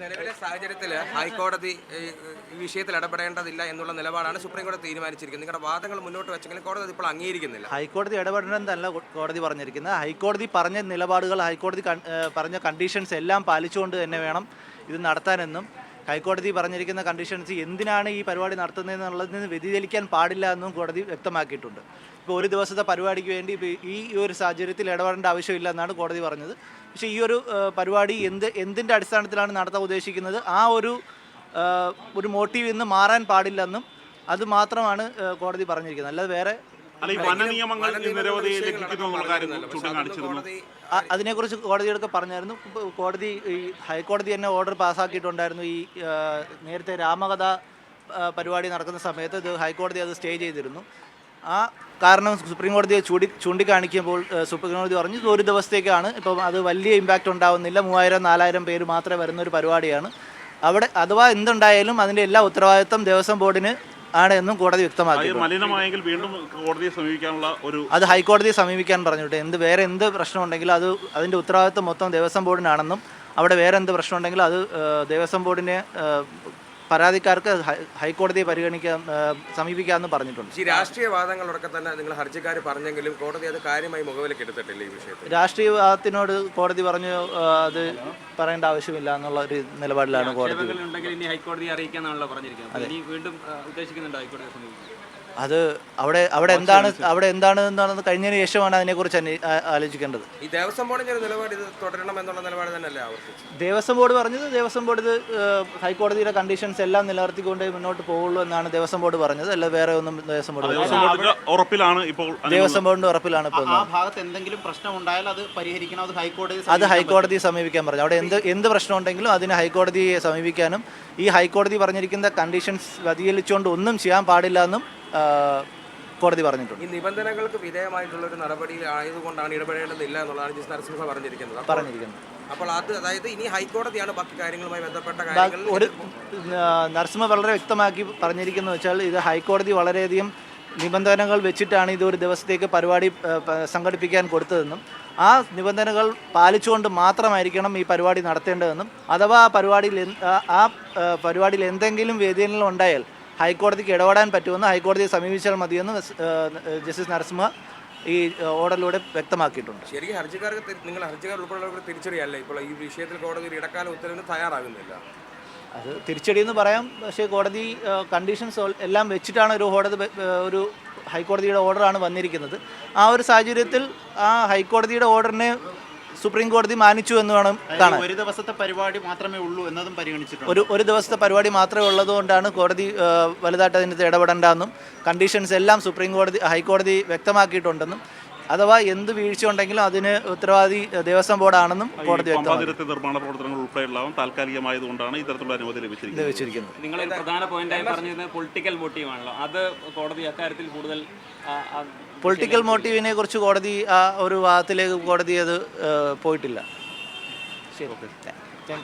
നിലവിലെ സാഹചര്യത്തിൽ ഹൈക്കോടതി ഈ വിഷയത്തിൽ ഇടപെടേണ്ടതില്ല എന്നുള്ള നിലപാടാണ് സുപ്രീം കോടതി തീരുമാനിച്ചിരിക്കുന്നത്. നിങ്ങളുടെ വാദങ്ങൾ മുന്നോട്ട് വെച്ചെങ്കിലും കോടതി ഇപ്പോൾ അംഗീകരിക്കുന്നില്ല. ഹൈക്കോടതി ഇടപെടേണ്ടതല്ല കോടതി പറഞ്ഞിരിക്കുന്നത്. ഹൈക്കോടതി പറഞ്ഞ നിലപാടുകൾ, ഹൈക്കോടതി പറഞ്ഞ കണ്ടീഷൻസ് എല്ലാം പാലിച്ചുകൊണ്ട് തന്നെ വേണം ഇത് നടത്താനെന്നും, ഹൈക്കോടതി പറഞ്ഞിരിക്കുന്ന കണ്ടീഷൻസ് എന്തിനാണ് ഈ പരിപാടി നടത്തുന്നതെന്നുള്ളതിൽ നിന്ന് വ്യതിചലിക്കാൻ പാടില്ല എന്നും കോടതി വ്യക്തമാക്കിയിട്ടുണ്ട്. ഇപ്പോൾ ഒരു ദിവസത്തെ പരിപാടിക്ക് വേണ്ടി ഈ ഒരു സാഹചര്യത്തിൽ ഇടപെടേണ്ട ആവശ്യമില്ല എന്നാണ് കോടതി പറഞ്ഞത്. പക്ഷേ ഈ ഒരു പരിപാടി എന്തിൻ്റെ അടിസ്ഥാനത്തിലാണ് നടത്താൻ ഉദ്ദേശിക്കുന്നത്, ആ ഒരു മോട്ടീവ് ഇന്ന് മാറാൻ പാടില്ലെന്നും അത് മാത്രമാണ് കോടതി പറഞ്ഞിരിക്കുന്നത്. അല്ലാതെ വേറെ അതിനെക്കുറിച്ച് കോടതിയോടൊക്കെ പറഞ്ഞായിരുന്നു. കോടതി ഹൈക്കോടതി തന്നെ ഓർഡർ പാസ്സാക്കിയിട്ടുണ്ടായിരുന്നു. ഈ നേരത്തെ രാമകഥ പരിപാടി നടക്കുന്ന സമയത്ത് ഇത് ഹൈക്കോടതി അത് സ്റ്റേ ചെയ്തിരുന്നു. ആ കാരണം സുപ്രീം കോടതിയെ ചൂണ്ടിക്കാണിക്കുമ്പോൾ സുപ്രീം കോടതി പറഞ്ഞു ഇത് ഒരു ദിവസത്തേക്കാണ്, ഇപ്പം അത് വലിയ ഇമ്പാക്റ്റ് ഉണ്ടാവുന്നില്ല, 3000-4000 പേര് മാത്രമേ വരുന്നൊരു പരിപാടിയാണ്. അവിടെ അഥവാ എന്തുണ്ടായാലും അതിൻ്റെ എല്ലാ ഉത്തരവാദിത്വം ദേവസ്വം ബോർഡിന് ആണ് എന്നും കോടതി വ്യക്തമാക്കി. അത് ഹൈക്കോടതിയെ സമീപിക്കാൻ പറഞ്ഞിട്ട് വേറെ എന്ത് പ്രശ്നം ഉണ്ടെങ്കിലും അതിൻ്റെ ഉത്തരവാദിത്വം മൊത്തം ദേവസ്വം ബോർഡിനാണെന്നും, അവിടെ വേറെ എന്ത് പ്രശ്നം ഉണ്ടെങ്കിലും അത് ദേവസ്വം ബോർഡിനെ പരാതിക്കാർക്ക് ഹൈക്കോടതിയെ സമീപിക്കാമെന്ന് പറഞ്ഞിട്ടുണ്ട്. ഈ രാഷ്ട്രീയവാദങ്ങളൊക്കെ തന്നെ നിങ്ങൾ ഹർജിക്കാർ പറഞ്ഞെങ്കിലും കോടതി അത് കാര്യമായി മുഖവിലേക്ക് എടുത്തിട്ടില്ല. ഈ വിഷയത്തിൽ രാഷ്ട്രീയവാദത്തിനോട് കോടതി പറഞ്ഞു അത് പറയേണ്ട ആവശ്യമില്ല എന്നുള്ള ഒരു നിലപാടിലാണ് കോടതി. അത് അവിടെ എന്താണെന്ന് കഴിഞ്ഞതിന് ശേഷമാണ് അതിനെക്കുറിച്ച് ആലോചിക്കേണ്ടത്. ഈ ദേവസ്വം ബോർഡിന്റെ ഒരു നിലപാട് ഇത് തുടരണം എന്നുള്ള നിലപാട് തന്നെയല്ലേ ആവർത്തിച്ചു ദേവസ്വം ബോർഡ് പറഞ്ഞത്. ദേവസ്വം ബോർഡ് ഇത് ഹൈക്കോടതിയുടെ കണ്ടീഷൻസ് എല്ലാം നിലനിർത്തിക്കൊണ്ട് മുന്നോട്ട് പോകുള്ളൂ എന്നാണ് ദേവസ്വം ബോർഡ് പറഞ്ഞത്. അല്ല വേറെ ഒന്നും ദേവസ്വം ബോർഡ് ഉറപ്പിലാണ്. ഇപ്പോൾ ദേവസ്വം ബോർഡിന്റെ ഉറപ്പിലാണ്. ഇപ്പോൾ ആ ഭാഗത്ത് എന്തെങ്കിലും പ്രശ്നം ഉണ്ടായാൽ അത് പരിഹരിക്കണം, അത് ഹൈക്കോടതിയെ സമീപിക്കാൻ പറഞ്ഞു. അവിടെ എന്ത് പ്രശ്നം ഉണ്ടെങ്കിലും അതിന് ഹൈക്കോടതിയെ സമീപിക്കാനും, ഈ ഹൈക്കോടതി പറഞ്ഞിരിക്കുന്ന കണ്ടീഷൻസ് വ്യതിചലിച്ചുകൊണ്ട് ഒന്നും ചെയ്യാൻ പാടില്ല എന്നും കോടതി പറഞ്ഞിട്ടുണ്ട്. ഈ നിബന്ധനകൾക്ക് വിധേയമായിട്ടുള്ള ഒരു നടപടി ആയതുകൊണ്ടാണ് ഇടപെടേണ്ടതില്ല എന്നുള്ളതാണ് ജസ്റ്റിസ് നരസിംഹ പറഞ്ഞിരിക്കുന്നത്. അപ്പോൾ അതായത് ഇനി ഹൈക്കോടതിയാണ് ബാക്കി കാര്യങ്ങളുമായി ബന്ധപ്പെട്ട കാര്യങ്ങൾ. നരസിംഹ വളരെ വ്യക്തമാക്കി പറഞ്ഞിരിക്കുന്നത് വെച്ചാൽ ഇത് ഹൈക്കോടതി വളരെയധികം നിബന്ധനകൾ വെച്ചിട്ടാണ് ഇതൊരു ദിവസത്തേക്ക് പരിപാടി സംഘടിപ്പിക്കാൻ കൊടുത്തതെന്നും, ആ നിബന്ധനകൾ പാലിച്ചുകൊണ്ട് മാത്രമായിരിക്കണം ഈ പരിപാടി നടത്തേണ്ടതെന്നും, അഥവാ ആ പരിപാടിയിൽ എന്തെങ്കിലും വ്യതിയാനങ്ങൾ ഉണ്ടായാൽ ഹൈക്കോടതിക്ക് ഇടപെടാൻ പറ്റുമെന്ന് ഹൈക്കോടതിയെ സമീപിച്ചാൽ മതിയെന്ന് ജസ്റ്റിസ് നരസിംഹ ഈ ഓർഡറിലൂടെ വ്യക്തമാക്കിയിട്ടുണ്ട്. ശരിക്കും ഹർജിക്കാർ ഉൾപ്പെടെയുള്ളവർക്ക് തിരിച്ചടിയല്ലേ ഇപ്പോൾ ഈ വിഷയത്തിൽ കോടതി ഇടക്കാല ഉത്തരവിന് തയ്യാറാകുന്നില്ല? അത് തിരിച്ചടിയെന്ന് പറയാം. പക്ഷേ കോടതി കണ്ടീഷൻസ് എല്ലാം വെച്ചിട്ടാണ് ഒരു ഹൈക്കോടതിയുടെ ഓർഡറാണ് വന്നിരിക്കുന്നത്. ആ ഒരു സാഹചര്യത്തിൽ ആ ഹൈക്കോടതിയുടെ ഓർഡറിനെ സുപ്രീം കോടതി മാനിച്ചു എന്ന് വേണം കാണാൻ. ഒരു ദിവസത്തെ പരിപാടി മാത്രമേ ഉള്ളൂ എന്നതും പരിഗണിച്ചിട്ടുണ്ട്. ഒരു ദിവസത്തെ പരിപാടി മാത്രമേ ഉള്ളതുകൊണ്ടാണ് കോടതി വലുതായിട്ട് അതിനകത്ത് ഇടപെടേണ്ടെന്നും, കണ്ടീഷൻസ് എല്ലാം ഹൈക്കോടതി വ്യക്തമാക്കിയിട്ടുണ്ടെന്നും, അഥവാ എന്ത് വീഴ്ച ഉണ്ടെങ്കിലും അതിന് ഉത്തരവാദി ദേവസ്വം ബോർഡാണെന്നും കോടതി നിർമ്മാണ പ്രവർത്തനങ്ങൾ ഉൾപ്പെടെയുള്ളതും താൽക്കാലികമായതുകൊണ്ടാണ് ഇത്തരത്തിലുള്ള അനുമതി ലഭിച്ചിരിക്കുന്നത്. നിങ്ങൾ പ്രധാന പോയിന്റായി പറഞ്ഞത് പൊളിറ്റിക്കൽ മോട്ടീവാണല്ലോ, അത് കോടതി അക്കാര്യത്തിൽ കൂടുതൽ പൊളിറ്റിക്കൽ മോട്ടീവിനെ കുറിച്ച് കോടതി ഒരു വാദത്തിലേക്ക് കോടതി അത് പോയിട്ടില്ല. ശരി, ഓക്കെ.